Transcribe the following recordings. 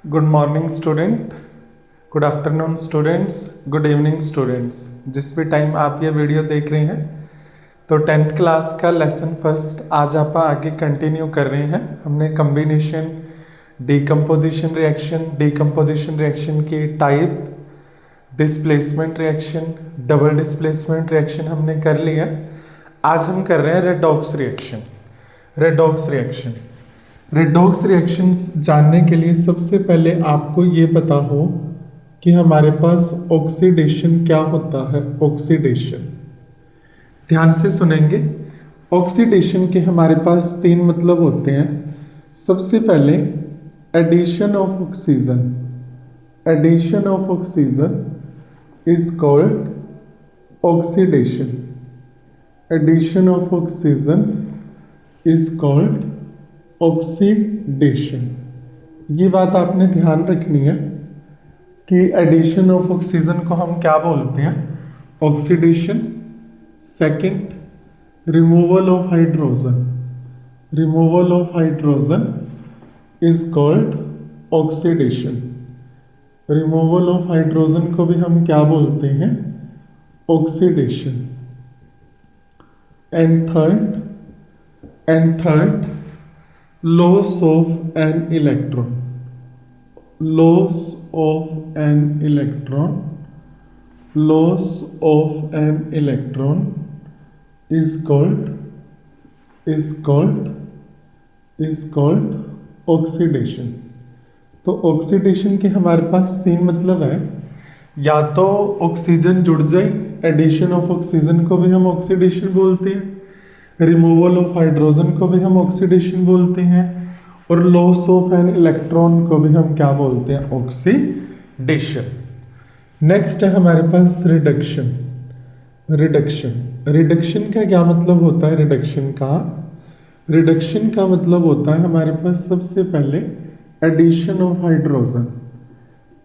Good morning student, good afternoon students, good evening students. जिस भी time आप ये वीडियो देख रहे हैं तो 10th क्लास का लेसन फर्स्ट आज आप आगे कंटिन्यू कर रहे हैं। हमने कम्बिनेशन, डीकम्पोजिशन रिएक्शन की type, displacement reaction, double displacement reaction हमने कर लिया। आज हम कर रहे हैं रेडॉक्स रिएक्शन। रेडॉक्स रिएक्शंस जानने के लिए सबसे पहले आपको ये पता हो कि हमारे पास ऑक्सीडेशन क्या होता है। ऑक्सीडेशन ध्यान से सुनेंगे। ऑक्सीडेशन के हमारे पास तीन मतलब होते हैं। सबसे पहले addition of oxygen. Addition of oxygen is called oxidation. Addition of oxygen is called oxidation. ये बात आपने ध्यान रखनी है कि एडिशन ऑफ ऑक्सीजन को हम क्या बोलते हैं, oxidation. Second, removal of hydrogen. Removal of hydrogen is called oxidation. Removal of hydrogen को भी हम क्या बोलते हैं, oxidation. And third loss of an electron. Loss of an electron. Loss of an electron is called oxidation. तो oxidation के हमारे पास तीन मतलब है। या तो ऑक्सीजन जुड़ जाए, एडिशन ऑफ ऑक्सीजन को भी हम ऑक्सीडेशन बोलते हैं। रिमूवल ऑफ हाइड्रोजन को भी हम ऑक्सीडेशन बोलते हैं। और लॉस ऑफ एन इलेक्ट्रॉन को भी हम क्या बोलते हैं, ऑक्सीडेशन। नेक्स्ट है हमारे पास रिडक्शन। रिडक्शन का क्या मतलब होता है? रिडक्शन का मतलब होता है हमारे पास सबसे पहले addition of hydrogen.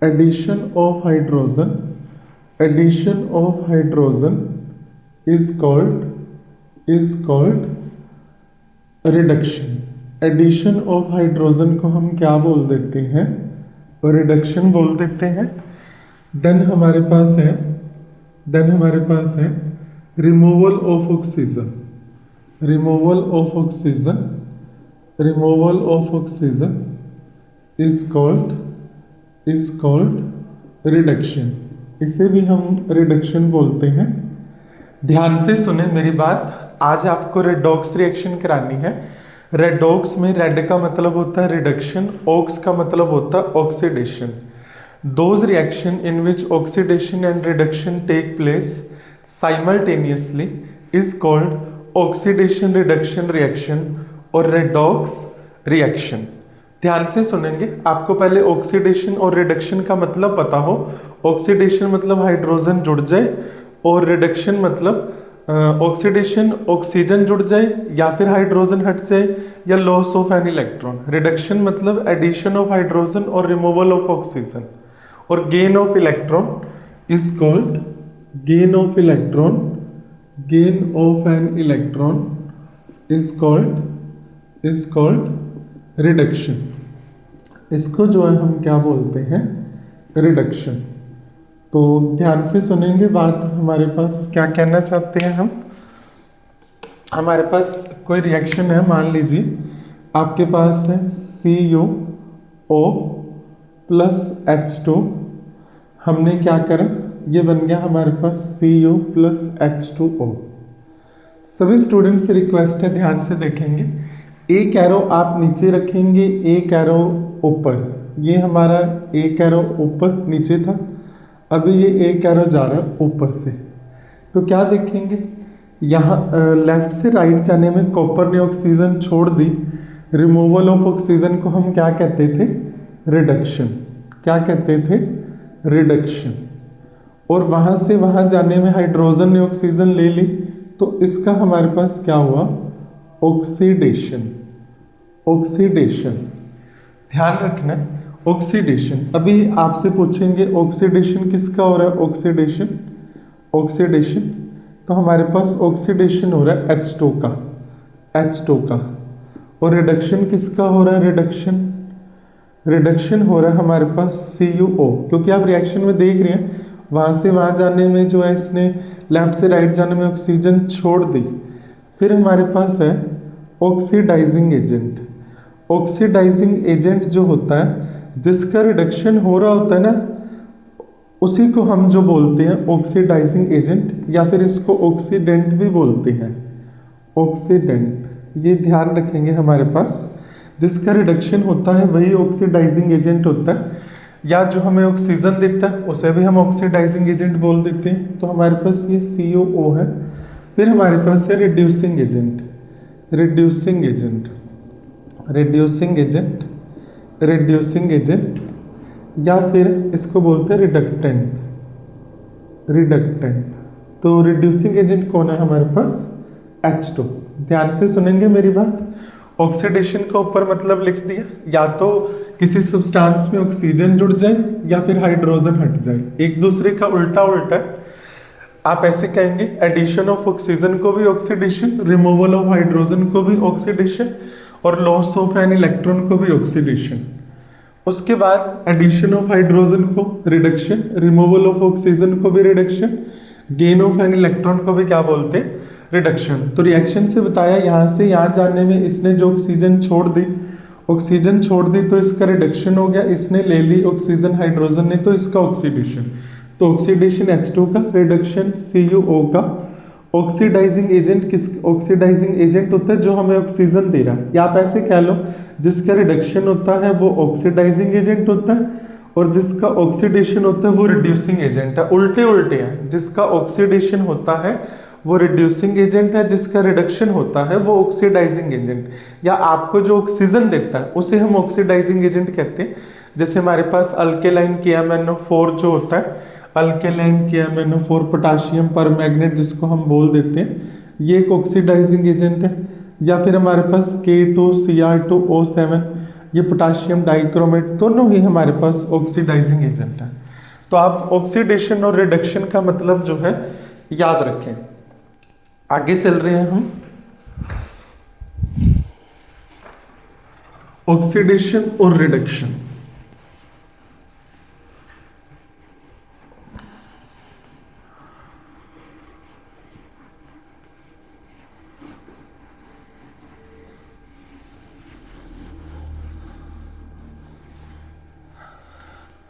Addition of hydrogen is called reduction. Addition of hydrogen को हम क्या बोल देते हैं, रिडक्शन बोल देते हैं। देन हमारे पास है removal of oxygen. Removal of oxygen is called reduction. इसे भी हम रिडक्शन बोलते हैं। ध्यान से सुने मेरी बात। आज आपको रेडॉक्स रिएक्शन करानी है। रेडॉक्स में रेड का मतलब होता है रिडक्शन, ऑक्स का मतलब होता है oxidation. Those reaction in which oxidation and reduction take place simultaneously is called oxidation reduction reaction और रेडॉक्स रिएक्शन। ध्यान से सुनेंगे। आपको पहले ऑक्सीडेशन और रिडक्शन का मतलब पता हो। ऑक्सीडेशन मतलब हाइड्रोजन जुड़ जाए और रिडक्शन मतलब ऑक्सीडेशन ऑक्सीजन जुड़ जाए या फिर हाइड्रोजन हट जाए या loss of an electron. Reduction मतलब एडिशन ऑफ हाइड्रोजन और रिमूवल ऑफ ऑक्सीजन। और gain of electron is called gain of an electron is called reduction. इसको जो है हम क्या बोलते हैं, रिडक्शन। तो ध्यान से सुनेंगे बात। हमारे पास क्या कहना चाहते हैं हम। हमारे पास कोई रिएक्शन है, मान लीजिए आपके पास है CuO प्लस H2। हमने क्या करा, ये बन गया हमारे पास Cu प्लस H2O। सभी स्टूडेंट्स से रिक्वेस्ट है, ध्यान से देखेंगे। एक एरो आप नीचे रखेंगे, एक एरो ऊपर। ये हमारा एक एरो ऊपर नीचे था, अभी ये एक एरो जा रहा है ऊपर से। तो क्या देखेंगे, यहाँ लेफ्ट से राइट जाने में कॉपर ने ऑक्सीजन छोड़ दी। रिमूवल ऑफ ऑक्सीजन को हम क्या कहते थे, रिडक्शन। क्या कहते थे, रिडक्शन। और वहाँ से वहाँ जाने में हाइड्रोजन ने ऑक्सीजन ले ली, तो इसका हमारे पास क्या हुआ, ऑक्सीडेशन। ध्यान रखना, ऑक्सीडेशन। अभी आपसे पूछेंगे ऑक्सीडेशन किसका हो रहा है, ऑक्सीडेशन। तो हमारे पास ऑक्सीडेशन हो रहा है H2 का। और रिडक्शन किसका हो रहा है, रिडक्शन हो रहा है हमारे पास CuO, क्योंकि आप रिएक्शन में देख रहे हैं वहाँ से वहाँ जाने में जो है इसने लेफ्ट से राइट जाने में ऑक्सीजन छोड़ दी। फिर हमारे पास है ऑक्सीडाइजिंग एजेंट। ऑक्सीडाइजिंग एजेंट जो होता है जिसका रिडक्शन हो रहा होता है ना, उसी को हम जो बोलते हैं ऑक्सीडाइजिंग एजेंट, या फिर इसको ऑक्सीडेंट भी बोलते हैं। ऑक्सीडेंट, ये ध्यान रखेंगे हमारे पास, जिसका रिडक्शन होता है वही ऑक्सीडाइजिंग एजेंट होता है, या जो हमें ऑक्सीजन देता है उसे भी हम ऑक्सीडाइजिंग एजेंट बोल देते हैं। तो हमारे पास ये CuO है। फिर हमारे पास है reducing agent. Reducing agent, reducing agent, reducing agent, या फिर इसको बोलते हैं रिडक्टेंट। रिडक्टेंट, तो रिड्यूसिंग एजेंट कौन है हमारे पास? H2। ध्यान से सुनेंगे मेरी बात। ऑक्सीडेशन का ऊपर मतलब लिख दिया, या तो किसी सब्सटेंस में ऑक्सीजन जुड़ जाए या फिर हाइड्रोजन हट जाए, एक दूसरे का उल्टा उल्टा है। आप ऐसे कहेंगे एडिशन ऑफ ऑक्सीजन को भी ऑक्सीडेशन, रिमूवल ऑफ हाइड्रोजन को भी ऑक्सीडेशन, और लॉस ऑफ एन इलेक्ट्रॉन को भी ऑक्सीडेशन। उसके बाद एडिशन ऑफ हाइड्रोजन को रिडक्शन, रिमूवल ऑफ ऑक्सीजन को भी reduction, gain of an electron को भी क्या बोलते हैं? रिडक्शन। तो रिएक्शन से बताया यहाँ से यहाँ जाने में इसने जो ऑक्सीजन छोड़ दी, ऑक्सीजन छोड़ दी तो इसका रिडक्शन हो गया, इसने ले ली ऑक्सीजन हाइड्रोजन ने तो इसका ऑक्सीडेशन। तो ऑक्सीडेशन H2 का, रिडक्शन CuO का। ऑक्सीडाइजिंग एजेंट किस? ऑक्सीडाइजिंग एजेंट होता है जो हमें ऑक्सीजन दे रहा है, या आप ऐसे कह लो जिसका रिडक्शन होता है वो ऑक्सीडाइजिंग एजेंट होता है, और जिसका ऑक्सीडेशन होता है वो रिड्यूसिंग एजेंट है। उल्टे उल्टे हैं, जिसका ऑक्सीडेशन होता है वो रिड्यूसिंग एजेंट है, जिसका रिडक्शन होता है वो ऑक्सीडाइजिंग एजेंट, या आपको जो ऑक्सीजन देता है उसे हम ऑक्सीडाइजिंग एजेंट कहते हैं। जैसे हमारे पास अल्केलाइन KMnO4 जो होता है, अल्केलाइन KMnO4 पोटाशियम पर मैग्नेट जिसको हम बोल देते हैं, ये एक ऑक्सीडाइजिंग एजेंट है। या फिर हमारे पास K2Cr2O7, ये पोटाशियम डाइक्रोमेट, दोनों ही हमारे पास ऑक्सीडाइजिंग एजेंट है। तो आप ऑक्सीडेशन और रिडक्शन का मतलब जो है याद रखें। आगे चल रहे हैं हम। ऑक्सीडेशन और रिडक्शन,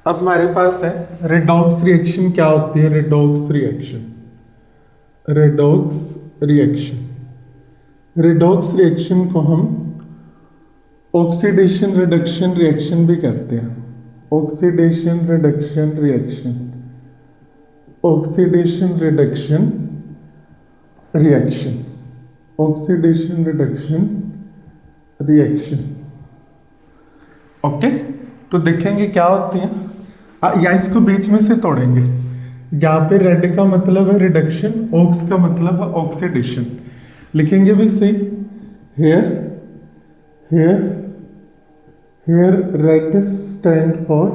अब हमारे पास है रेडॉक्स रिएक्शन। क्या होती है redox reaction? Redox reaction, redox reaction को हम ऑक्सीडेशन रिडक्शन रिएक्शन भी कहते हैं। Oxidation reduction reaction, oxidation reduction reaction, oxidation reduction reaction. Okay, तो देखेंगे क्या होती है, या इसको बीच में से तोड़ेंगे। यहाँ पे रेड का मतलब है रिडक्शन, ऑक्स का मतलब है ऑक्सीडेशन। लिखेंगे भी सही, here here here red stand for,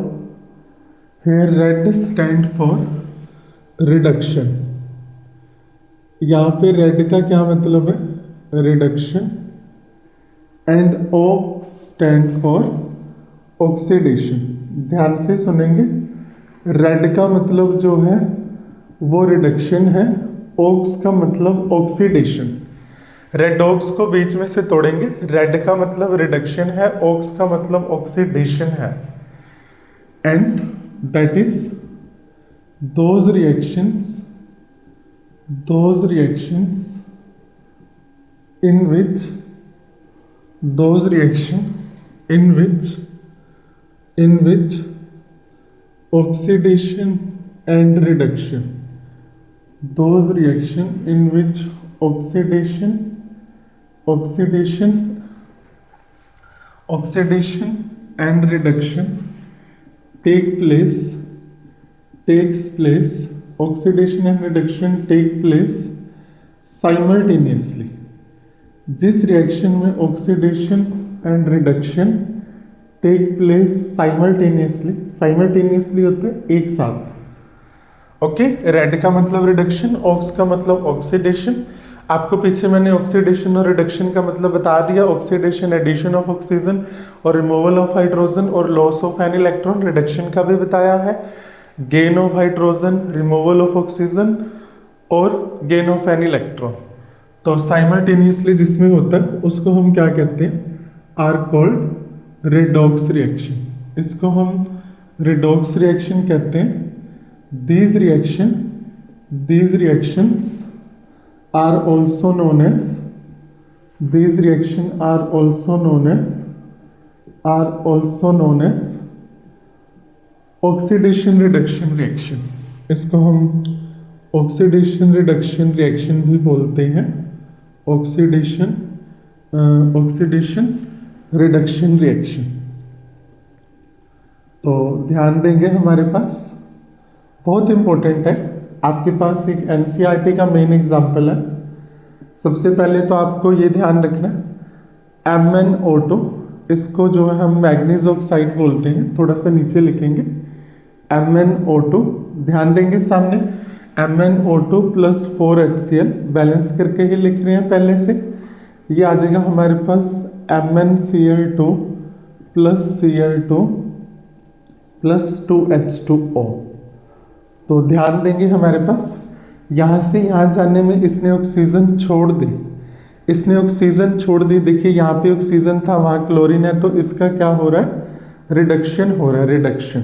here red stand for reduction. यहाँ पे रेड का क्या मतलब है? Reduction. And ox stand for oxidation. ध्यान से सुनेंगे, रेड का मतलब जो है वो रिडक्शन है, ऑक्स का मतलब ऑक्सीडेशन। रेड ऑक्स को बीच में से तोड़ेंगे, रेड का मतलब रिडक्शन है, ऑक्स का मतलब ऑक्सीडेशन है। And that is those reactions in which oxidation and reduction, those reaction in which oxidation and reduction takes place, oxidation and reduction take place simultaneously। जिस रिएक्शन में oxidation and reduction take place simultaneously होता है एक साथ। Okay, red का मतलब reduction, aux का मतलब ऑक्सीडेशन। आपको पीछे मैंने ऑक्सीडेशन और रिडक्शन का मतलब बता दिया। ऑक्सीडेशन एडिशन ऑफ ऑक्सीजन और रिमूवल ऑफ हाइड्रोजन और loss of an electron. Reduction का भी बताया है, gain of hydrogen, removal of oxygen और गेन ऑफ एन इलेक्ट्रॉन। तो साइमल्टेनियसली जिसमें होता है उसको हम क्या कहते हैं, आर कॉल्ड रेडॉक्स रिएक्शन। इसको हम रेडॉक्स रिएक्शन कहते हैं। These reactions are also known as oxidation reduction reaction. इसको हम ऑक्सीडेशन रिडक्शन रिएक्शन भी बोलते हैं। Oxidation reduction reaction. तो ध्यान देंगे, हमारे पास बहुत इंपॉर्टेंट है। आपके पास एक एनसीईआरटी का मेन एग्जाम्पल है। सबसे पहले तो आपको ये ध्यान रखना, MnO2, इसको जो है हम मैग्नीज ऑक्साइड बोलते हैं। थोड़ा सा नीचे लिखेंगे MnO2, ध्यान देंगे सामने MnO2 प्लस 4HCl, बैलेंस करके ही लिख रहे हैं पहले से। ये आ जाएगा हमारे पास MnCl2 plus Cl2 plus 2H2O। तो ध्यान देंगे, हमारे पास यहाँ से यहाँ जाने में इसने ऑक्सीजन छोड़ दी, देखिए यहाँ पे ऑक्सीजन था, वहाँ क्लोरीन है, तो इसका क्या हो रहा है, रिडक्शन हो रहा है, रिडक्शन।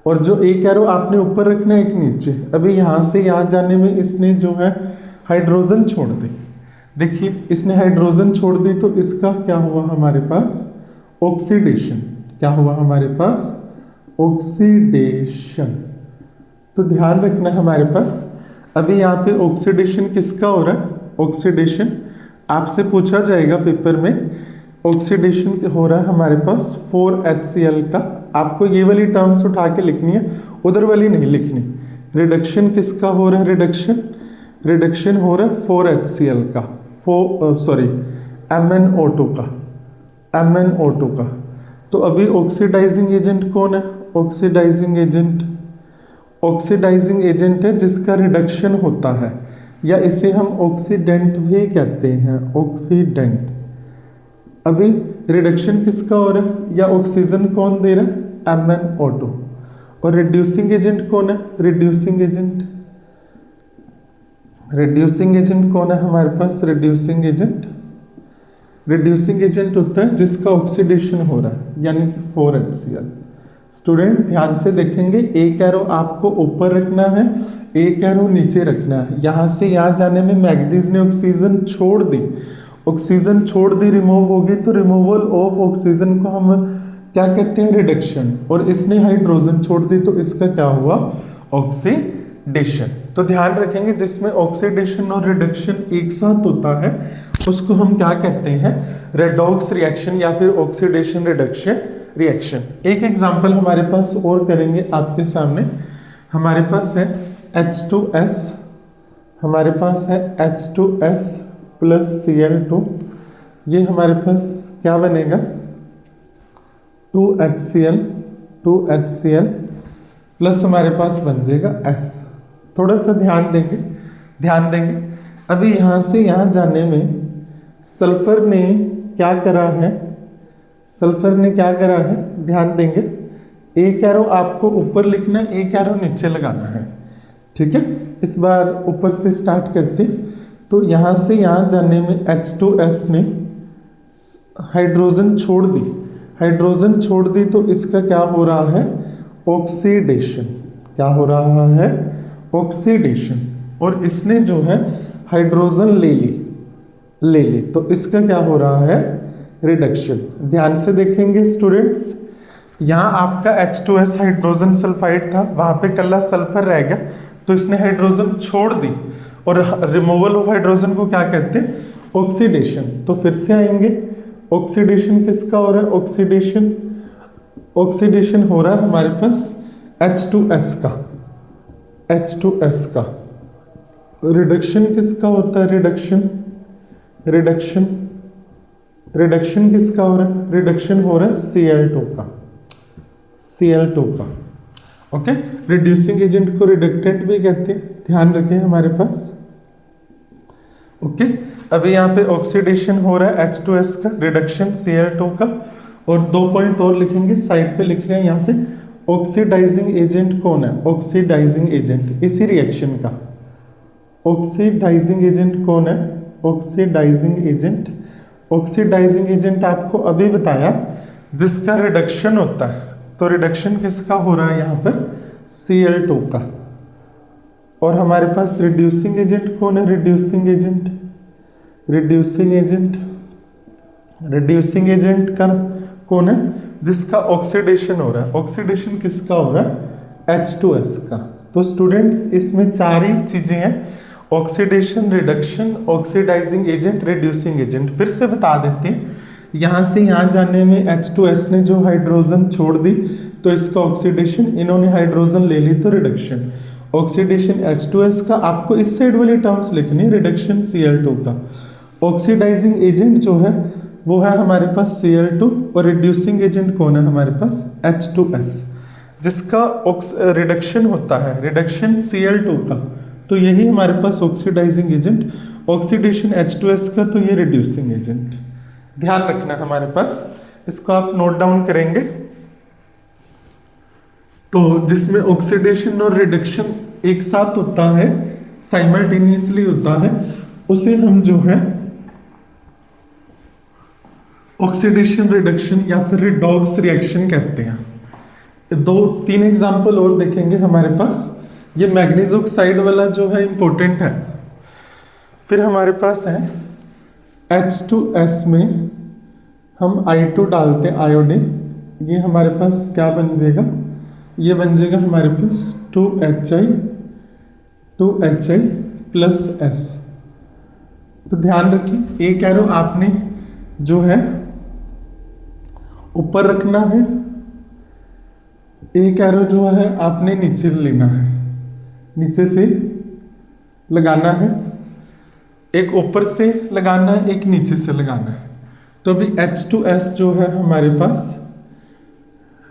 और जो एक एरो आपने ऊपर रखना है, एक नीचे। अभी यहाँ से यहाँ जाने में इसने जो है हाइड्रोजन छोड़ दी, देखिए इसने हाइड्रोजन छोड़ दी, तो इसका क्या हुआ हमारे पास, ऑक्सीडेशन। क्या हुआ हमारे पास, ऑक्सीडेशन। तो ध्यान रखना हमारे पास, अभी यहाँ पे ऑक्सीडेशन किसका हो रहा है, ऑक्सीडेशन आपसे पूछा जाएगा पेपर में, ऑक्सीडेशन हो रहा है हमारे पास 4HCl का। आपको ये वाली टर्म्स उठा के लिखनी है, उधर वाली नहीं लिखनी। रिडक्शन किसका हो रहा है, रिडक्शन हो रहा है 4HCl का, MnO2 का। तो अभी ऑक्सीडाइजिंग एजेंट कौन है, ऑक्सीडाइजिंग एजेंट है जिसका रिडक्शन होता है, या इसे हम ऑक्सीडेंट भी कहते हैं, ऑक्सीडेंट। अभी रिडक्शन किसका हो रहा है, या ऑक्सीजन कौन दे रहा है, MnO2। और रिड्यूसिंग एजेंट कौन है, रिड्यूसिंग एजेंट कौन है हमारे पास, रिड्यूसिंग एजेंट होता है जिसका ऑक्सीडेशन हो रहा है, यानी कि 4HCl। स्टूडेंट ध्यान से देखेंगे, एक एरो आपको ऊपर रखना है, एक एरो नीचे रखना है। यहाँ से यहाँ जाने में मैग्नीज ने ऑक्सीजन छोड़ दी, रिमूव होगी, तो रिमूवल ऑफ ऑक्सीजन को हम क्या कहते हैं, रिडक्शन। और इसने हाइड्रोजन छोड़ दी, तो इसका क्या हुआ, ऑक्सीडेशन। तो ध्यान रखेंगे, जिसमें ऑक्सीडेशन और रिडक्शन एक साथ होता है उसको हम क्या कहते हैं, रेडॉक्स रिएक्शन या फिर ऑक्सीडेशन रिडक्शन रिएक्शन। एक एग्जांपल हमारे पास और करेंगे आपके सामने। हमारे पास है H2S, प्लस Cl2, ये हमारे पास क्या बनेगा, 2HCl प्लस हमारे पास बन जाएगा S। थोड़ा सा ध्यान देंगे। अभी यहाँ से यहाँ जाने में सल्फर ने क्या करा है, ध्यान देंगे। एक एरो आपको ऊपर लिखना है, एक एरो नीचे लगाना है, ठीक है। इस बार ऊपर से स्टार्ट करते, तो यहाँ से यहाँ जाने में H2S ने हाइड्रोजन छोड़ दी, तो इसका क्या हो रहा है, ऑक्सीडेशन। क्या हो रहा है, ऑक्सीडेशन। और इसने जो है हाइड्रोजन ले ली, तो इसका क्या हो रहा है, रिडक्शन। ध्यान से देखेंगे स्टूडेंट्स, यहाँ आपका H2S हाइड्रोजन सल्फाइड था, वहाँ पे कल्ला सल्फर रह गया, तो इसने हाइड्रोजन छोड़ दी। और रिमूवल ऑफ हाइड्रोजन को क्या कहते हैं, ऑक्सीडेशन। तो फिर से आएंगे, ऑक्सीडेशन किसका हो रहा है, ऑक्सीडेशन हो रहा है हमारे पास H2S का। रिडक्शन किसका होता है, रिडक्शन किसका हो रहा है, रिडक्शन हो रहा है Cl2 का। ओके, रिड्यूसिंग एजेंट को रिडक्टेंट भी कहते हैं, ध्यान रखें हमारे पास। ओके, अभी यहाँ पे ऑक्सीडेशन हो रहा है H2S का, रिडक्शन Cl2 का। और 2 पॉइंट और लिखेंगे, साइड पे लिख रहे हैं यहाँ पे ऑक्सीडाइजिंग एजेंट कौन है, ऑक्सीडाइजिंग एजेंट इसी रिएक्शन का। ऑक्सीडाइजिंग एजेंट कौन है, ऑक्सीडाइजिंग एजेंट, ऑक्सीडाइजिंग एजेंट आपको अभी बताया जिसका रिडक्शन होता है। तो रिडक्शन किसका हो रहा है यहाँ पर, Cl2 का। और हमारे पास रिड्यूसिंग एजेंट कौन है, reducing agent, reducing agent, reducing agent का कौन है, जिसका ऑक्सीडेशन हो रहा है। ऑक्सीडेशन किसका हो रहा है, H2S का। तो स्टूडेंट्स इसमें 4 ही चीजें हैं, oxidation, reduction, oxidising agent, reducing agent. फिर से बता देते हैं, यहाँ से यहाँ जाने में H2S ने जो हाइड्रोजन छोड़ दी तो इसका ऑक्सीडेशन, इन्होंने हाइड्रोजन ले ली तो रिडक्शन। ऑक्सीडेशन H2S का, आपको इस साइड वाली टर्म्स लिखनी है, रिडक्शन Cl2 का। ऑक्सीडाइजिंग एजेंट जो है वो है हमारे पास Cl2, और रिड्यूसिंग एजेंट कौन है हमारे पास, H2S, जिसका रिडक्शन होता है, रिडक्शन Cl2 का। तो यही हमारे पास ऑक्सीडाइजिंग एजेंट, ऑक्सीडेशन H2S का, तो ये रिड्यूसिंग एजेंट। ध्यान रखना हमारे पास, इसको आप नोट डाउन करेंगे। तो जिसमें ऑक्सीडेशन और रिडक्शन एक साथ होता है, साइमल्टेनियसली होता है, उसे हम जो है ऑक्सीडेशन रिडक्शन या फिर रिडॉक्स रिएक्शन कहते हैं। 2-3 एग्जाम्पल और देखेंगे हमारे पास। ये मैग्नीज ऑक्साइड वाला जो है इंपॉर्टेंट है। फिर हमारे पास है H2S में हम I2 डालते हैं, आयोडीन। ये हमारे पास क्या बन जाएगा, ये बन जाएगा हमारे पास 2HI प्लस S। तो ध्यान रखिए, एक एरो आपने जो है ऊपर रखना है, एक एरो जो है आपने नीचे लेना है, नीचे से लगाना है, एक ऊपर से लगाना है, एक नीचे से लगाना है। तो अभी H2S जो है हमारे पास,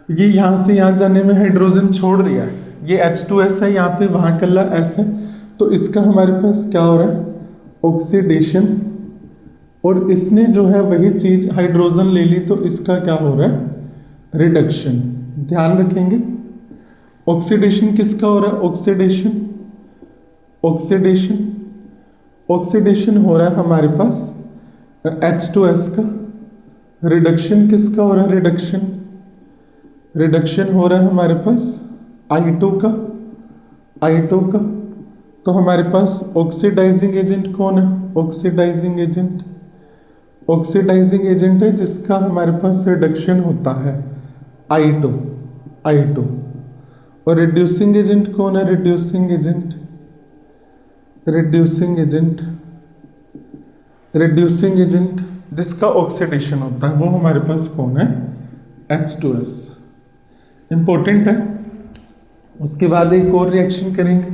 ये यहाँ से यहाँ जाने में हाइड्रोजन छोड़ रही है, ये H2S है, यहाँ पे वहाँ कल्ला S है, तो इसका हमारे पास क्या हो रहा है, ऑक्सीडेशन। और इसने जो है वही चीज हाइड्रोजन ले ली, तो इसका क्या हो रहा है, रिडक्शन। ध्यान रखेंगे, ऑक्सीडेशन किसका हो रहा है, ऑक्सीडेशन, ऑक्सीडेशन, ऑक्सीडेशन हो रहा है हमारे पास H2S का। रिडक्शन किसका हो रहा है, रिडक्शन, रिडक्शन हो रहा है हमारे पास I2 का, I2 का। तो हमारे पास ऑक्सीडाइजिंग एजेंट कौन है, ऑक्सीडाइजिंग एजेंट, ऑक्सीडाइजिंग एजेंट है जिसका हमारे पास रिडक्शन होता है I2, I2। और रिड्यूसिंग एजेंट कौन है, reducing agent, reducing agent, reducing agent जिसका ऑक्सीडेशन होता है वो हमारे पास कौन है, H2S। इंपॉर्टेंट है। उसके बाद एक और रिएक्शन करेंगे,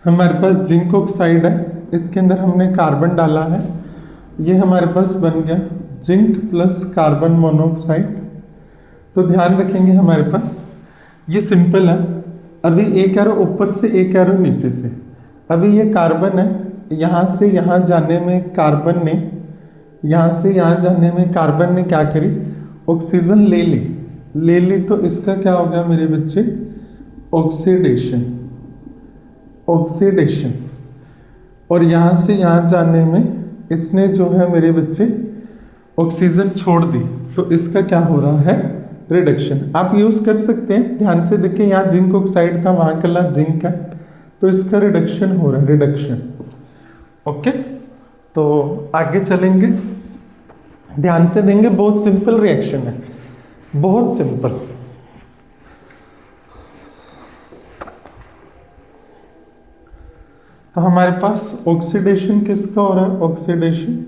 हमारे पास जिंक ऑक्साइड है, इसके अंदर हमने कार्बन डाला है, ये हमारे पास बन गया जिंक प्लस कार्बन मोनोऑक्साइड। तो ध्यान रखेंगे हमारे पास ये सिंपल है, अभी एक एरो ऊपर से एक एरो नीचे से। अभी ये कार्बन है, यहाँ से यहाँ जाने में कार्बन ने, यहाँ से यहाँ जाने में कार्बन ने क्या करी, ऑक्सीजन ले ली, ले ली, तो इसका क्या हो गया मेरे बच्चे, ऑक्सीडेशन, ऑक्सीडेशन। और यहाँ से यहाँ जाने में इसने जो है मेरे बच्चे ऑक्सीजन छोड़ दी, तो इसका क्या हो रहा है, रिडक्शन। आप यूज कर सकते हैं, ध्यान से देखिए, यहाँ जिंक ऑक्साइड था, वहां कला जिंक है, तो इसका रिडक्शन हो रहा है, रिडक्शन। ओके, तो आगे चलेंगे, ध्यान से देंगे, बहुत सिंपल रिएक्शन है, बहुत सिंपल। तो हमारे पास ऑक्सीडेशन किसका हो रहा है, ऑक्सीडेशन,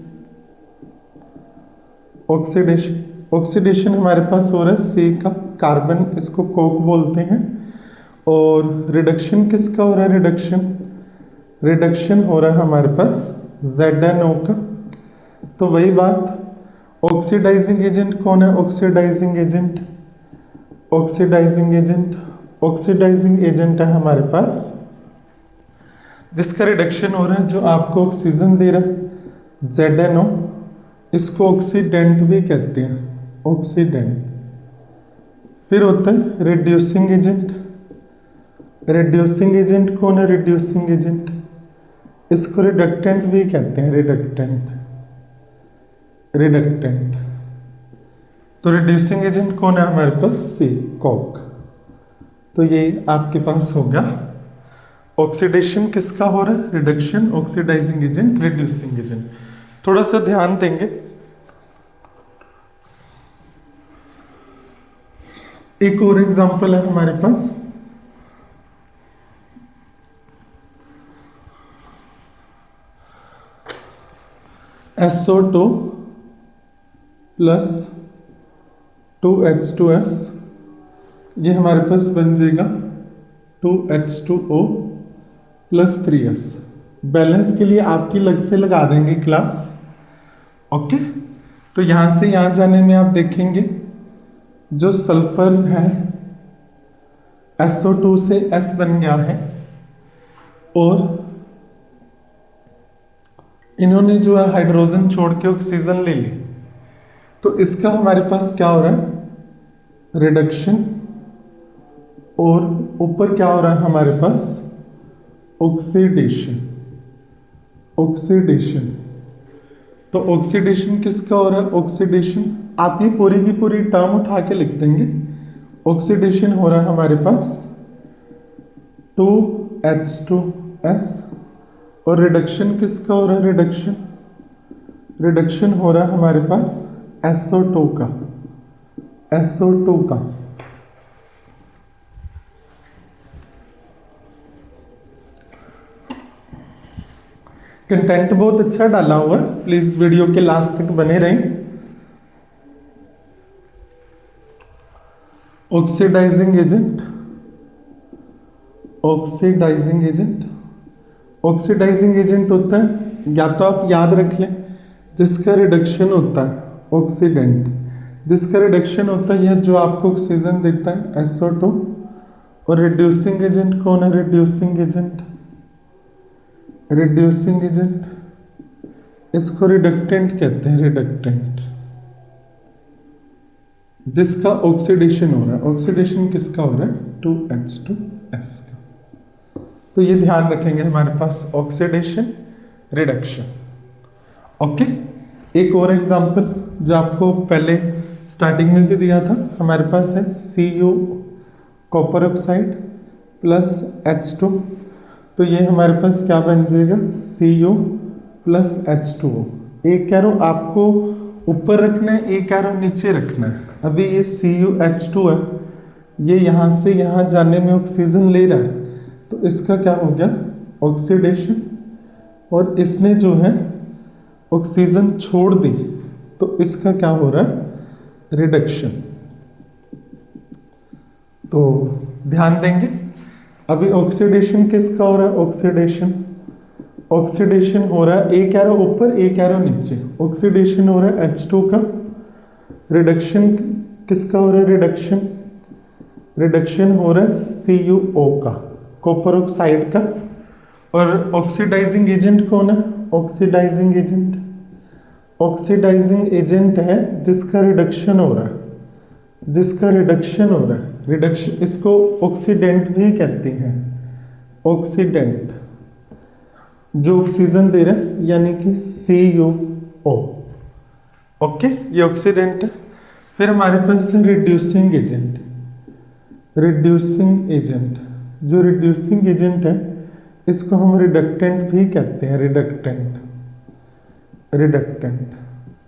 ऑक्सीडेशन, ऑक्सीडेशन हमारे पास हो रहा है सी का, कार्बन, इसको कोक बोलते हैं। और रिडक्शन किसका हो रहा है, रिडक्शन, रिडक्शन हो रहा है हमारे पास ZnO का। तो वही बात, ऑक्सीडाइजिंग एजेंट कौन है, oxidising agent, oxidising agent, oxidising agent है हमारे पास जिसका रिडक्शन हो रहा है, जो आपको ऑक्सीजन दे रहा है। ZnO, इसको ऑक्सीडेंट भी कहते हैं, ऑक्सीडेंट। फिर होता है रिड्यूसिंग एजेंट। रिड्यूसिंग एजेंट कौन है? रिड्यूसिंग एजेंट, इसको रिडक्टेंट भी कहते हैं, रिडक्टेंट, रिडक्टेंट। तो रिड्यूसिंग एजेंट कौन है हमारे पास? सी, कॉक। तो ये आपके पास हो गया। ऑक्सीडेशन किसका हो रहा है? Reduction, oxidising agent, reducing agent. थोड़ा सा ध्यान देंगे। एक और एग्जांपल है हमारे पास, SO2 प्लस 2H2S, ये हमारे पास बन जाएगा 2H2O प्लस 3S। बैलेंस के लिए आपकी लग से लगा देंगे क्लास। ओके, तो यहां से यहां जाने में आप देखेंगे जो सल्फर है SO2 से S बन गया है, और इन्होंने जो है हाइड्रोजन छोड़ के ऑक्सीजन ले ली। तो इसका हमारे पास क्या हो रहा है? रिडक्शन। और ऊपर क्या हो रहा है हमारे पास? Oxidation, oxidation. तो ऑक्सीडेशन किसका हो रहा है? ऑक्सीडेशन, आप ये पूरी की पूरी टर्म उठा के लिख देंगे। ऑक्सीडेशन हो रहा है हमारे पास 2H2S, और रिडक्शन किसका हो रहा है? रिडक्शन, रिडक्शन हो रहा है हमारे पास SO2 का, SO2 का। कंटेंट बहुत अच्छा डाला हुआ है, प्लीज वीडियो के लास्ट तक बने रहें। Oxidising agent, oxidising agent, oxidising agent होता है, या तो आप याद रख लें, जिसका रिडक्शन होता है ऑक्सीडेंट, जिसका रिडक्शन होता है यह जो आपको ऑक्सीजन देता है SO2। और रिड्यूसिंग एजेंट कौन है? रिड्यूसिंग एजेंट, रिड्यूसिंग एजेंट, इसको रिडक्टेंट कहते हैं, रिडक्टेंट, जिसका ऑक्सीडेशन हो रहा है। ऑक्सीडेशन किसका हो रहा है? 2H2S का। तो ये ध्यान रखेंगे हमारे पास ऑक्सीडेशन, रिडक्शन। ओके, एक और एग्जांपल जो आपको पहले स्टार्टिंग में भी दिया था, हमारे पास है Cu copper oxide plus H2। तो ये हमारे पास क्या बन जाएगा? Cu plus H2O। एक एरो आपको ऊपर रखना है, एक एरो नीचे रखना है। अभी ये CuH2 है, ये यहाँ से यहाँ जाने में ऑक्सीजन ले रहा है, तो इसका क्या हो गया? ऑक्सीडेशन। और इसने जो है ऑक्सीजन छोड़ दी, तो इसका क्या हो रहा है? रिडक्शन। तो ध्यान देंगे, अभी ऑक्सीडेशन किसका हो रहा है? ऑक्सीडेशन, ऑक्सीडेशन हो रहा है, एक एरो ऊपर एक एरो नीचे, ऑक्सीडेशन हो रहा है H2 का। रिडक्शन किसका हो रहा है? रिडक्शन, रिडक्शन हो रहा है CuO का, कॉपर ऑक्साइड का। और ऑक्सीडाइजिंग एजेंट कौन है? ऑक्सीडाइजिंग एजेंट, ऑक्सीडाइजिंग एजेंट है जिसका रिडक्शन हो रहा है, जिसका रिडक्शन हो रहा है। रिडक्शन, इसको ऑक्सीडेंट भी कहते हैं, ऑक्सीडेंट, जो ऑक्सीजन दे रहा है, यानी कि CuO। ओके, ये ऑक्सीडेंट है। फिर हमारे पास है रिड्यूसिंग एजेंट, रिड्यूसिंग एजेंट, जो रिड्यूसिंग एजेंट है इसको हम रिडक्टेंट भी कहते हैं, रिडक्टेंट, रिडक्टेंट।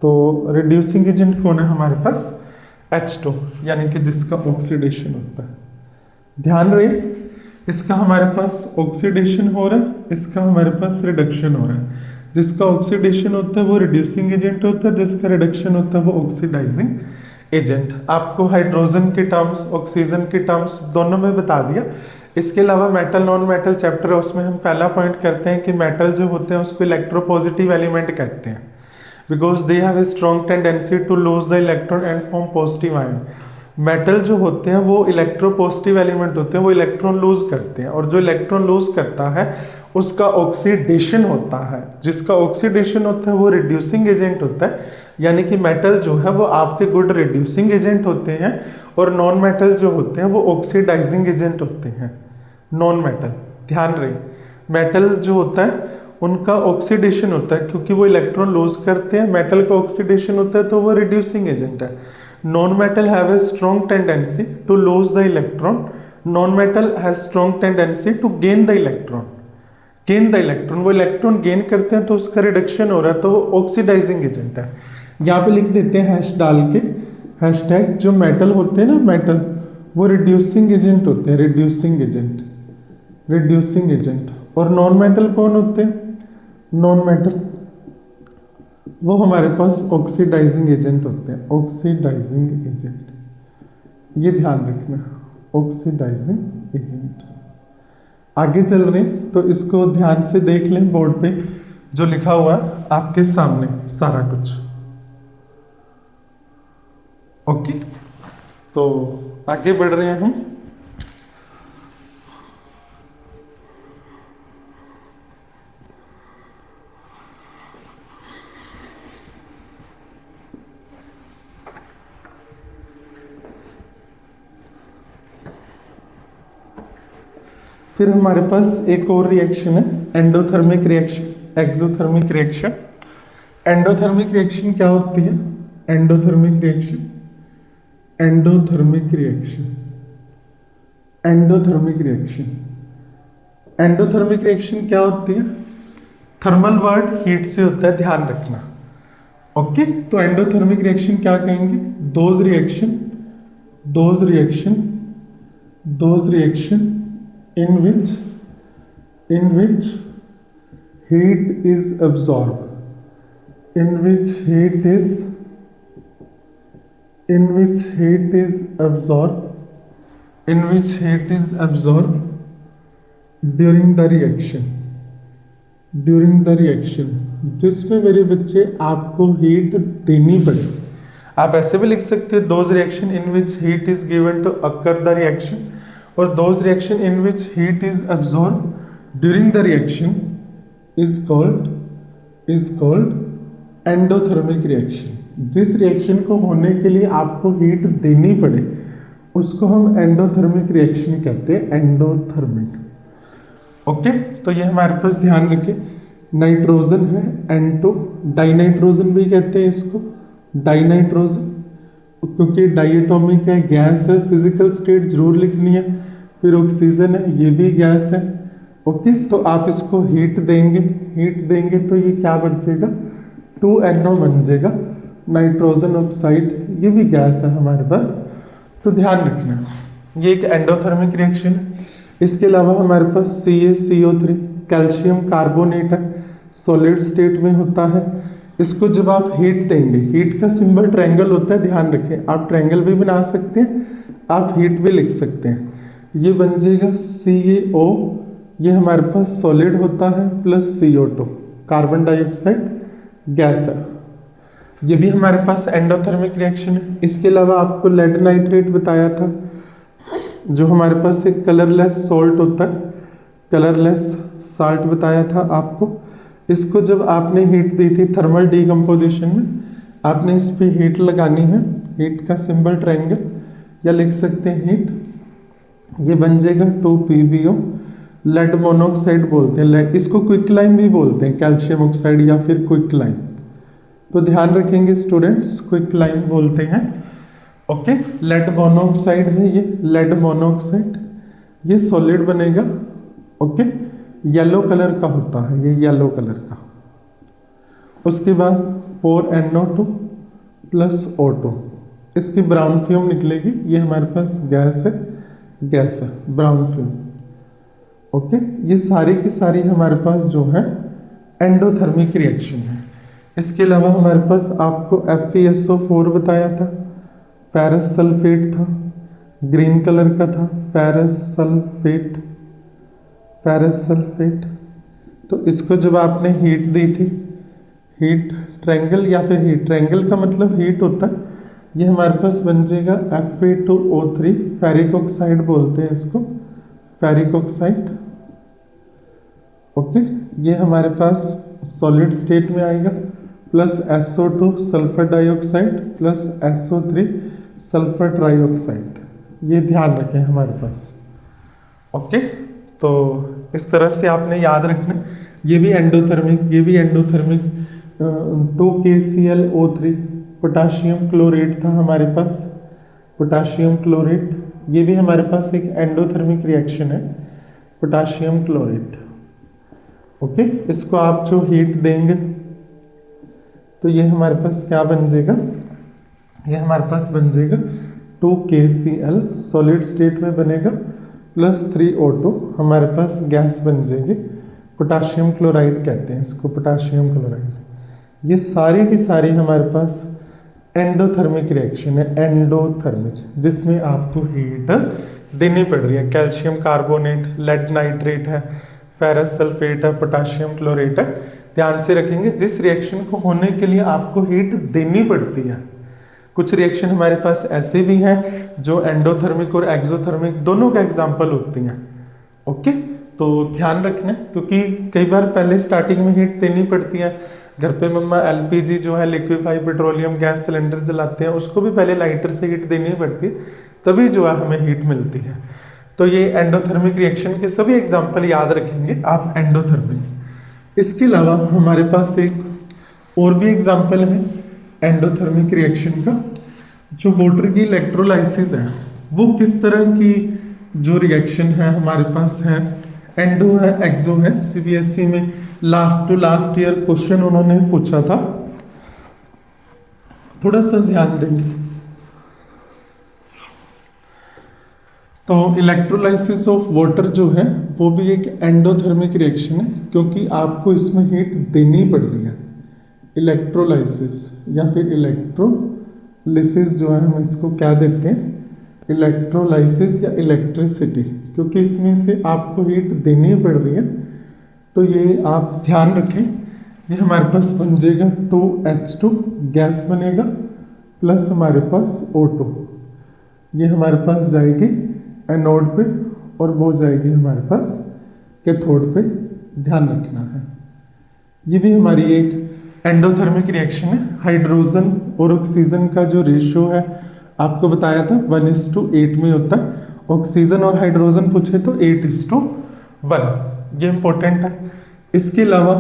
तो रिड्यूसिंग एजेंट कौन है हमारे पास? H2, यानी कि जिसका ऑक्सीडेशन होता है। ध्यान रहे, इसका हमारे पास ऑक्सीडेशन हो रहा है, इसका हमारे पास रिडक्शन हो रहा है। जिसका ऑक्सीडेशन होता है वो रिड्यूसिंग एजेंट होता है, जिसका रिडक्शन होता है वो ऑक्सीडाइजिंग एजेंट। आपको हाइड्रोजन के टर्म्स, ऑक्सीजन के टर्म्स दोनों में बता दिया। इसके अलावा मेटल नॉन मेटल चैप्टर है, उसमें हम पहला पॉइंट करते हैं कि मेटल जो होते हैं उसको इलेक्ट्रोपॉजिटिव एलिमेंट कहते हैं, because they have a strong tendency to lose the electron and form positive ion. Metal जो होते हैं वो इलेक्ट्रोपॉजिटिव एलिमेंट होते हैं, वो इलेक्ट्रॉन लूज करते हैं, और जो इलेक्ट्रॉन लूज करता है उसका ऑक्सीडेशन होता है। जिसका ऑक्सीडेशन होता है वो रिड्यूसिंग एजेंट होता है, यानी कि मेटल जो है वो आपके गुड रिड्यूसिंग एजेंट होते हैं, और नॉन मेटल जो होते हैं वो ऑक्सीडाइजिंग एजेंट होते हैं। नॉन मेटल, ध्यान रहे, मेटल जो होता है उनका ऑक्सीडेशन होता है क्योंकि वो इलेक्ट्रॉन लूज करते हैं, मेटल का ऑक्सीडेशन होता है तो वो रिड्यूसिंग एजेंट है। Non metal have a strong tendency to lose the electron, non metal has strong tendency to gain the electron. Gain the electron, वो इलेक्ट्रॉन गेन करते हैं तो उसका रिडक्शन हो रहा है, तो वो ऑक्सीडाइजिंग एजेंट है। यहाँ पे लिख देते हैं हैश डाल के, हैशटैग। जो मेटल होते हैं ना, मेटल वो रिड्यूसिंग एजेंट होते हैं, रिड्यूसिंग एजेंट, रिड्यूसिंग एजेंट। और नॉन मेटल कौन होते हैं? नॉन मेटल वो हमारे पास ऑक्सीडाइजिंग एजेंट होते हैं, ऑक्सीडाइजिंग एजेंट, ये ध्यान रखना, ऑक्सीडाइजिंग एजेंट। आगे चल रहे हैं तो इसको ध्यान से देख लें, बोर्ड पे जो लिखा हुआ है आपके सामने सारा कुछ। ओके, तो आगे बढ़ रहे हैं हम। फिर हमारे पास एक और रिएक्शन है, endothermic reaction, exothermic reaction. Endothermic reaction क्या होती है? Endothermic reaction, endothermic reaction, endothermic reaction, endothermic reaction क्या होती है? थर्मल वर्ड हीट से होता है, ध्यान रखना। ओके, तो एंडोथर्मिक रिएक्शन क्या कहेंगे? Those reaction, those reaction, those reaction in which heat is absorbed, in which heat is absorbed, in which heat is absorbed during the reaction, during the reaction, जिसमें मेरे बच्चे आपको हीट देनी पड़े। आप ऐसे भी लिख सकते हैं, those reaction in which heat is given to occur the reaction, or those reaction in which heat is absorbed during the reaction is called endothermic reaction। जिस रिएक्शन को होने के लिए आपको हीट देनी पड़े उसको हम एंडोथर्मिक रिएक्शन कहते हैं, एंडोथर्मिक। ओके, तो ये हमारे पास ध्यान रखें। नाइट्रोजन है N2, डाइनाइट्रोजन भी कहते हैं इसको, डाइनाइट्रोजन, क्योंकि डाइएटॉमिक है, गैस है, फिजिकल स्टेट जरूर लिखनी है। फिर ऑक्सीजन है, ये भी गैस है। ओके, तो आप इसको हीट देंगे, हीट देंगे तो ये क्या बचेगा? 2NO बन जाएगा, नाइट्रोजन ऑक्साइड, ये भी गैस है हमारे पास। तो ध्यान रखना, ये एक एंडोथर्मिक रिएक्शन है। इसके अलावा हमारे पास CaCO3 कैल्शियम कार्बोनेट है, सॉलिड स्टेट में होता है। इसको जब आप हीट देंगे, हीट का सिंबल ट्रायंगल होता है, ध्यान रखें। आप ट्रायंगल भी बना सकते हैं, आप हीट भी लिख सकते हैं। ये बन जाएगा CaO, ये हमारे पास सॉलिड होता है, plus CO2 carbon dioxide gas है। ये भी हमारे पास एंडोथर्मिक रिएक्शन है। इसके अलावा आपको लेड नाइट्रेट बताया था, जो हमारे पास एक कलरलेस सॉल्ट होता है, कलरलेस साल्ट बताया था आपको। इसको जब आपने हीट दी थी थर्मल डीकम्पोजिशन में, आपने इस पर हीट लगानी है, हीट का सिंबल ट्रायंगल, या लिख सकते हैं हीट, ये बन जाएगा 2PbO। लेड मोनोऑक्साइड बोलते हैं, इसको क्विकलाइम भी बोलते हैं, कैल्शियम ऑक्साइड या फिर क्विकलाइम। तो ध्यान रखेंगे स्टूडेंट्स, क्विकलाइम बोलते हैं। ओके, लेड मोनोऑक्साइड है ये, लेड मोनोऑक्साइड, ये सॉलिड बनेगा। ओके, येलो कलर का होता है, ये येलो कलर का। उसके बाद 4NO2 प्लस O2, इसकी ब्राउन फ्यूम निकलेगी, ये हमारे पास गैस है, गैस है, ब्राउन फ्यूम। ओके, ये सारी की सारी हमारे पास जो है एंडोथर्मिक रिएक्शन है। इसके अलावा हमारे पास आपको FeSO4 बताया था, फेरस सल्फेट था, ग्रीन कलर का था, फेरस सल्फेट, फेरस सल्फेट। तो इसको जब आपने हीट दी थी, हीट ट्रायंगल या फिर हीट ट्रायंगल का मतलब हीट होता है, ये हमारे पास बन जाएगा Fe2O3, फेरिक ऑक्साइड बोलते हैं इसको, फेरिक ऑक्साइड। ओके, ये हमारे पास सॉलिड स्टेट में आएगा, plus SO2 sulphur dioxide plus SO3 sulphur trioxide. ये ध्यान रखें हमारे पास। ओके, तो इस तरह से आपने याद रखना। ये भी एंडोथर्मिक, ये भी एंडोथर्मिक। 2KClO3 पोटाशियम क्लोरेट था हमारे पास, पोटाशियम क्लोरेट। ये भी हमारे पास एक एंडोथर्मिक रिएक्शन है, पोटाशियम क्लोरेट। ओके, इसको आप जो हीट देंगे तो ये हमारे पास क्या बन जाएगा, ये हमारे पास बन जाएगा 2KCl सॉलिड स्टेट में बनेगा, प्लस 3O2 हमारे पास गैस बन जाएगी, पोटाशियम क्लोराइड कहते हैं इसको, पोटाशियम क्लोराइड। ये सारी की सारी हमारे पास एंडोथर्मिक रिएक्शन है, एंडोथर्मिक, जिसमें आपको हीट देनी पड़ रही है। कैल्शियम कार्बोनेट, लेड नाइट्रेट है, फेरस सल्फेट है, पोटाशियम क्लोरेट है। ध्यान से रखेंगे, जिस रिएक्शन को होने के लिए आपको हीट देनी पड़ती है। कुछ रिएक्शन हमारे पास ऐसे भी हैं जो एंडोथर्मिक और एक्सोथर्मिक दोनों का एग्जाम्पल होती हैं। ओके, तो ध्यान रखना, क्योंकि कई बार पहले स्टार्टिंग में हीट देनी पड़ती है। घर पे मम्मा LPG जो है, लिक्विफाइड पेट्रोलियम गैस सिलेंडर जलाते हैं, उसको भी पहले लाइटर से हीट देनी पड़ती है, तभी जो है हमें हीट मिलती है। तो ये एंडोथर्मिक रिएक्शन के सभी एग्जाम्पल याद रखेंगे आप, एंडोथर्मिक। इसके अलावा हमारे पास एक और भी एग्जाम्पल है एंडोथर्मिक रिएक्शन का, जो वाटर की इलेक्ट्रोलाइसिस है। वो किस तरह की जो रिएक्शन है हमारे पास है, एंडो है, एक्सो है। CBSE में last to last year question उन्होंने पूछा था, थोड़ा सा ध्यान देंगे। तो इलेक्ट्रोलाइसिस ऑफ वाटर जो है वो भी एक एंडोथर्मिक रिएक्शन है, क्योंकि आपको इसमें हीट देनी पड़ रही है। इलेक्ट्रोलाइसिस या फिर इलेक्ट्रोलिसिस जो है, हम इसको क्या देते हैं, इलेक्ट्रोलाइसिस या इलेक्ट्रिसिटी, क्योंकि इसमें से आपको हीट देनी पड़ रही है। तो ये आप ध्यान रखें, ये हमारे पास बन जाएगा 2H2 गैस बनेगा, प्लस हमारे पास O2। ये हमारे पास जाएगी एनोड पे और वो जाएगी हमारे पास कैथोड पे, ध्यान रखना है। ये भी हमारी एक एंडोथर्मिक रिएक्शन है। हाइड्रोजन और ऑक्सीजन का जो रेशियो है आपको बताया था 1:8 में होता है। ऑक्सीजन और हाइड्रोजन पूछे तो 8:1, ये इंपॉर्टेंट है। इसके अलावा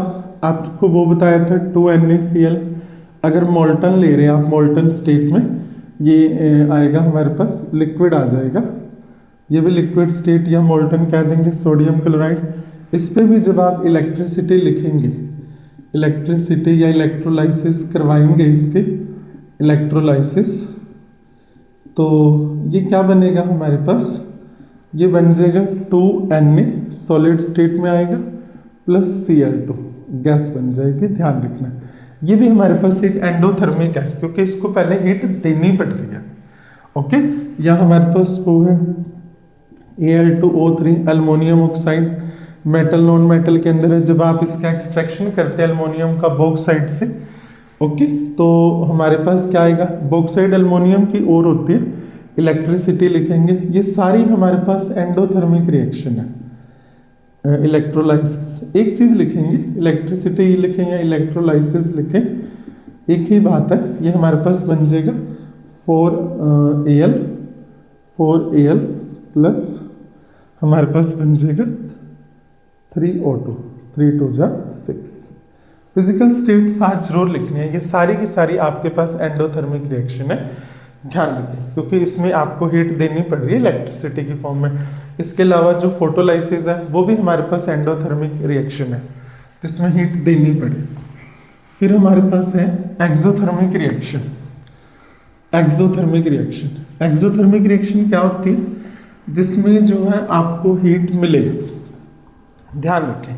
आपको वो बताया था 2NaCl, अगर मोल्टन ले रहे हैं आप, मोल्टन स्टेट में ये आएगा हमारे पास, लिक्विड आ जाएगा। ये भी लिक्विड स्टेट या मोल्टन कह देंगे, सोडियम क्लोराइड। इस पे भी जब आप इलेक्ट्रिसिटी लिखेंगे, इलेक्ट्रिसिटी या इलेक्ट्रोलाइसिस करवाएंगे इसके, इलेक्ट्रोलाइसिस, तो ये क्या बनेगा हमारे पास, ये बन जाएगा 2Na सॉलिड स्टेट में आएगा, प्लस Cl2 गैस बन जाएगी, ध्यान रखना। ये भी हमारे पास एक एंडोथर्मिक है, क्योंकि इसको पहले हीट देनी पड़ रही है। ओके, या हमारे पास वो है Al2O3 aluminium oxide, metal non metal के अंदर है। जब आप इसका एक्सट्रैक्शन करते हैं एल्युमिनियम का बॉक्साइड से, ओके, तो हमारे पास क्या आएगा, बॉक्साइड एल्युमिनियम की ओर होती है, इलेक्ट्रिसिटी लिखेंगे। ये सारी हमारे पास एंडोथर्मिक रिएक्शन है। इलेक्ट्रोलाइसिस एक चीज लिखेंगे, इलेक्ट्रिसिटी लिखें या इलेक्ट्रोलाइसिस लिखें, एक ही बात है। ये हमारे पास बन जाएगा 4Al प्लस हमारे पास बन जाएगा 3O2, 3×2=6। फिजिकल स्टेट साथ जरूर लिखनी है। ये सारी की सारी आपके पास एंडोथर्मिक रिएक्शन है, ध्यान रखें, क्योंकि इसमें आपको हीट देनी पड़ रही है इलेक्ट्रिसिटी की फॉर्म में। इसके अलावा जो फोटोलाइसिस है वो भी हमारे पास एंडोथर्मिक रिएक्शन है, जिसमें हीट देनी पड़े। फिर हमारे पास है exothermic reaction. Exothermic reaction, exothermic reaction क्या होती है, जिसमें जो है आपको हीट मिले, ध्यान रखें।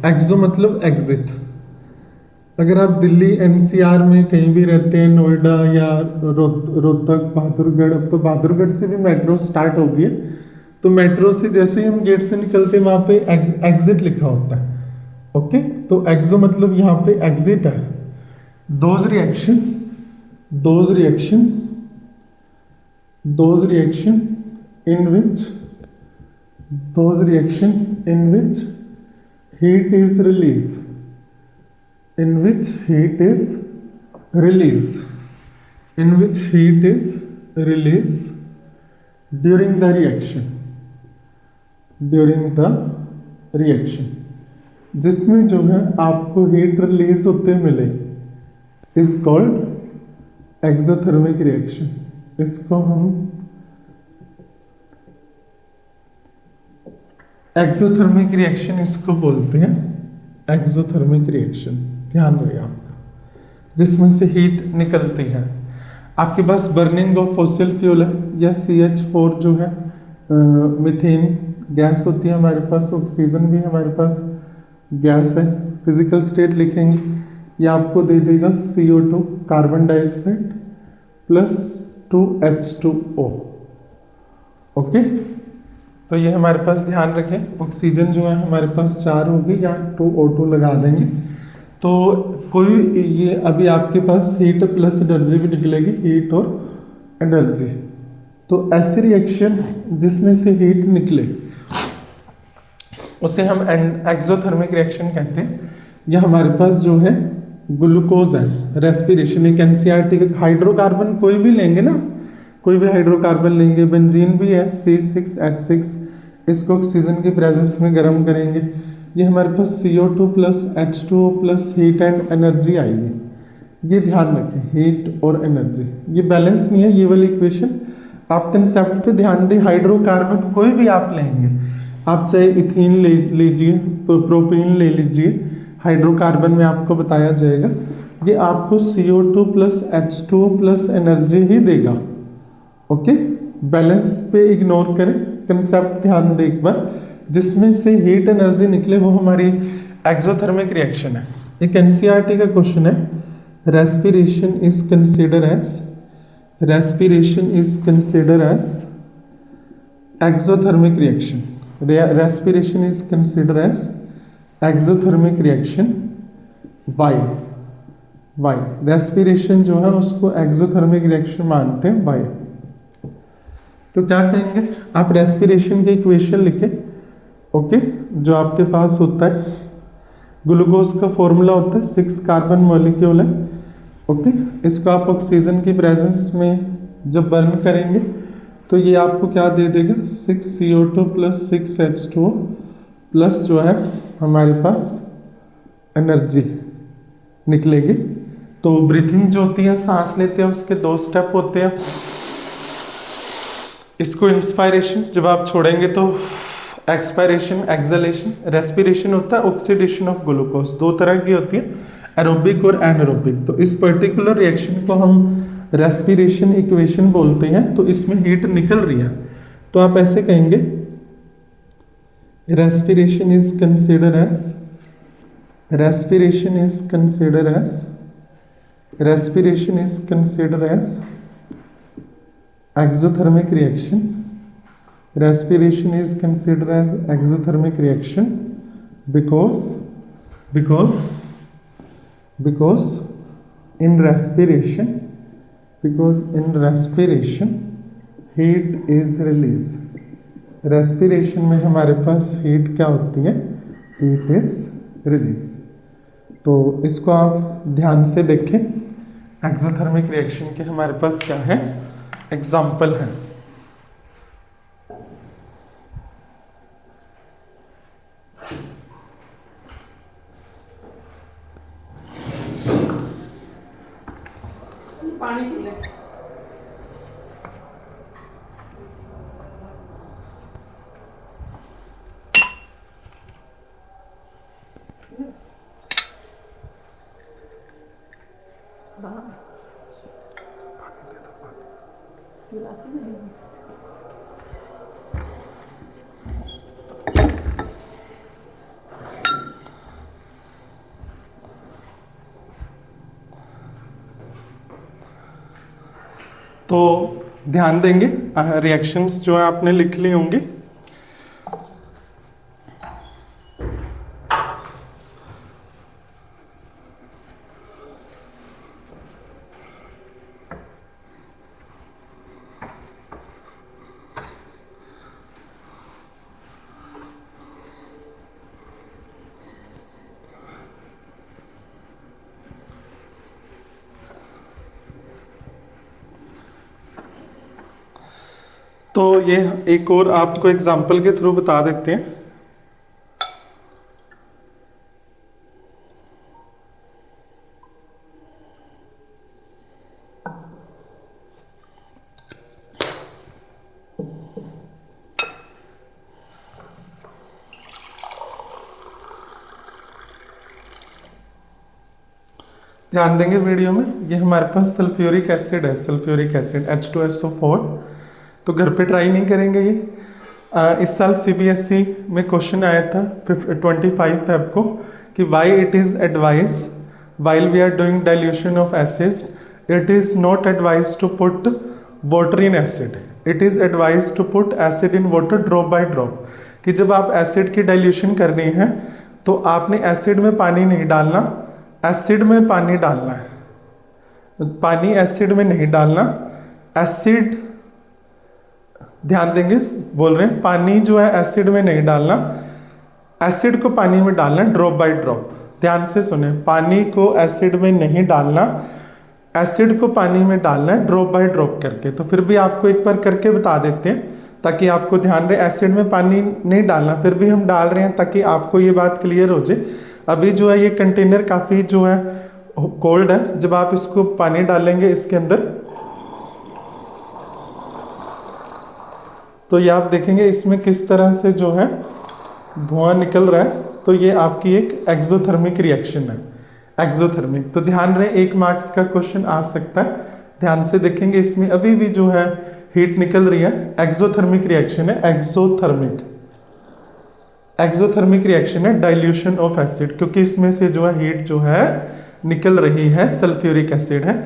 एक्सो मतलब एग्जिट। अगर आप दिल्ली NCR में कहीं भी रहते हैं, नोएडा या रोहतक, बहादुरगढ़, अब तो बहादुरगढ़ से भी मेट्रो स्टार्ट हो गई है, तो मेट्रो से जैसे ही हम गेट से निकलते हैं वहाँ पे एग्जिट लिखा होता है। ओके, तो एक्सो मतलब यहाँ पे एग्जिट है। Those those reaction in which heat is released, during the reaction, जिसमें जो है आपको हीट रिलीज होते मिले, इज कॉल्ड एक्सोथर्मिक रिएक्शन। इसको हम एक्सोथर्मिक रिएक्शन इसको बोलते हैं, एक्सोथर्मिक रिएक्शन। ध्यान रहे आपका, जिसमें से हीट निकलती है। आपके पास बर्निंग ऑफ फॉसिल फ्यूल है या CH4 जो है मीथेन गैस होती है हमारे पास, ऑक्सीजन भी हमारे पास गैस है। फिजिकल स्टेट लिखेंगे, ये आपको दे देगा CO2 carbon dioxide plus 2H2O। Okay, तो ये हमारे पास ध्यान रखें, ऑक्सीजन जो है हमारे पास 4 होगी या 2O2 लगा देंगे। तो कोई ये अभी आपके पास हीट प्लस एनर्जी भी निकलेगी, हीट और एनर्जी। तो ऐसे रिएक्शन जिसमें से हीट निकले उसे हम एक्सोथर्मिक रिएक्शन कहते हैं। यह हमारे पास जो है ग्लूकोज है, रेस्पिरेशन, एक NCERT का हाइड्रोकार्बन कोई भी लेंगे ना, कोई भी हाइड्रोकार्बन लेंगे, बेंजीन भी है C6H6, इसको ऑक्सीजन की प्रेजेंस में गर्म करेंगे, ये हमारे पास CO2 plus H2O plus heat and energy आएगी। ये ध्यान रखें, हीट और एनर्जी, ये बैलेंस नहीं है ये वाली इक्वेशन। आप कंसेप्ट पे ध्यान दें, हाइड्रोकार्बन कोई भी आप लेंगे, आप चाहे इथीन ले लीजिए, प्रोपेन ले लीजिए, हाइड्रोकार्बन में आपको बताया जाएगा ये आपको CO2 plus H2O plus energy ही देगा। ओके, बैलेंस पे इग्नोर करें, कंसेप्ट ध्यान दें एक बार, जिसमें से हीट एनर्जी निकले वो हमारी एक्सोथर्मिक रिएक्शन है। एक NCERT का क्वेश्चन है, respiration is consider as exothermic reaction. Respiration is considered as exothermic reaction. Why? Respiration जो है उसको exothermic reaction मानते हैं। Why? तो क्या कहेंगे आप, रेस्पिरेशन की इक्वेशन लिखें। ओके, जो आपके पास होता है ग्लूकोज का फॉर्मूला होता है 6 कार्बन मॉलिक्यूल है। ओके, इसको आप ऑक्सीजन की प्रेजेंस में जब बर्न करेंगे तो ये आपको क्या दे देगा, 6 CO2 प्लस 6 H2O प्लस जो है हमारे पास एनर्जी निकलेगी। तो ब्रीथिंग जो होती है, सांस लेते हैं, उसके 2 स्टेप होते हैं। इसको इंस्पायरेशन जब आप छोड़ेंगे तो एक्सपायरेशन, एक्सलेशन। रेस्पिरेशन होता है ऑक्सीडेशन ऑफ ग्लूकोज, 2 तरह की होती है, एरोबिक और एनारोबिक। तो इस पर्टिकुलर रिएक्शन को हम रेस्पिरेशन इक्वेशन बोलते हैं। तो इसमें हीट निकल रही है, तो आप ऐसे कहेंगे, respiration is consider as exothermic reaction. Respiration is considered as exothermic reaction because in respiration heat is released. Respiration में हमारे पास हीट क्या होती है, हीट इज रिलीज। तो इसको आप ध्यान से देखें, एक्सोथर्मिक रिएक्शन के हमारे पास क्या है, एग्जाम्पल है। पानी पी ले। तो ध्यान देंगे, रिएक्शंस जो है आपने लिख ली होंगी। तो ये एक और आपको एग्जाम्पल के थ्रू बता देते हैं। ध्यान देंगे वीडियो में, ये हमारे पास सल्फ्यूरिक एसिड है, सल्फ्यूरिक एसिड H2SO4। तो घर पे ट्राई नहीं करेंगे ये। इस साल CBSE में क्वेश्चन आया था 25 फेब को कि why it is advise while we are doing dilution of acids it is not advise to put water in acid, it is advise to put acid in water drop by drop. कि जब आप acid की dilution करनी है तो आपने acid में पानी नहीं डालना, एसिड में पानी डालना है, पानी एसिड में नहीं डालना। एसिड, ध्यान देंगे, बोल रहे हैं पानी जो है एसिड में नहीं डालना, एसिड को पानी में डालना है ड्रॉप बाय ड्रॉप। ध्यान से सुने, पानी को एसिड में नहीं डालना, एसिड को पानी में डालना है ड्रॉप बाय ड्रॉप करके। तो फिर भी आपको एक बार करके बता देते हैं ताकि आपको ध्यान रहे, एसिड में पानी नहीं डालना, फिर भी हम डाल रहे हैं ताकि आपको ये बात क्लियर हो जाए। अभी जो है ये कंटेनर काफ़ी जो है कोल्ड है, जब आप इसको पानी डालेंगे इसके अंदर तो ये आप देखेंगे इसमें किस तरह से जो है धुआं निकल रहा है। तो ये आपकी एक एक्सोथर्मिक रिएक्शन है, एक्सोथर्मिक। तो ध्यान रहे, 1 मार्क्स का क्वेश्चन आ सकता है, ध्यान से देखेंगे। इसमें अभी भी जो है हीट निकल रही है, एक्सोथर्मिक रिएक्शन है, एक्सोथर्मिक, एक्सोथर्मिक रिएक्शन है डाइल्यूशन ऑफ एसिड, क्योंकि इसमें से जो है हीट जो है निकल रही है, सल्फ्यूरिक एसिड है।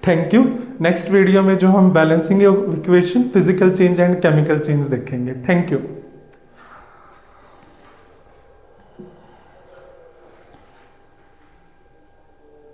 Thank you. नेक्स्ट वीडियो में जो हम balancing equation, physical change and chemical change देखेंगे। Thank you.